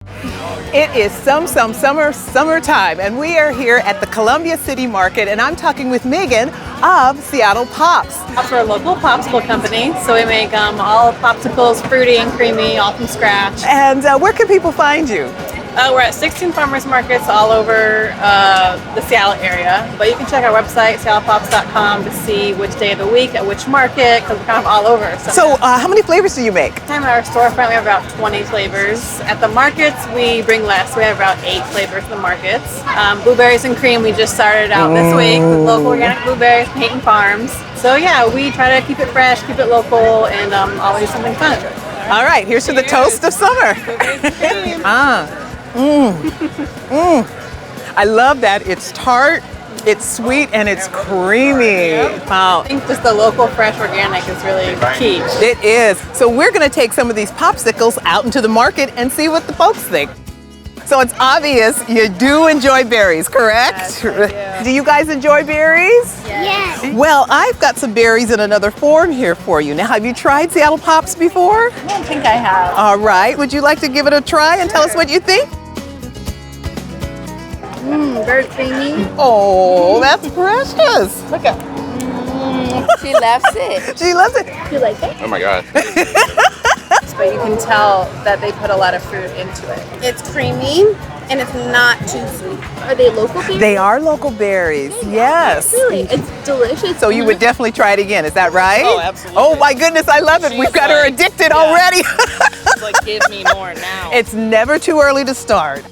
It is summertime, and we are here at the Columbia City Market, and I'm talking with Megan of Seattle Pops. We're a local popsicle company, so we make all popsicles, fruity and creamy, all from scratch. And where can people find you? We're at 16 farmers markets all over the Seattle area, but you can check our website, seattlepops.com, to see which day of the week at which market, because we're kind of all over. So how many flavors do you make? At our storefront, we have about 20 flavors. At the markets, we bring less. We have about 8 flavors in the markets. Blueberries and cream, we just started out this week with local organic blueberries from Hayton Farms. So yeah, we try to keep it fresh, keep it local, and always do something fun. All right, here's to the toast of summer. I love that. It's tart, it's sweet, and it's creamy. Wow. I think just the local, fresh, organic is really key. It is. So we're going to take some of these popsicles out into the market and see what the folks think. So it's obvious you do enjoy berries, correct? Yes, do you guys enjoy berries? Yes. Well, I've got some berries in another form here for you. Now, have you tried Seattle Pops before? I don't think I have. All right. Would you like to give it a try and tell us what you think? Very creamy. Oh, that's precious. Look at She loves it. She loves it. You like it? Oh my God. But you can tell that they put a lot of fruit into it. It's creamy and it's not too sweet. Are they local berries? They are local berries, yes. Really? It's delicious. So you would definitely try it again, is that right? Oh, absolutely. Oh my goodness, I love it. We've got her addicted already. It's like, give me more now. It's never too early to start.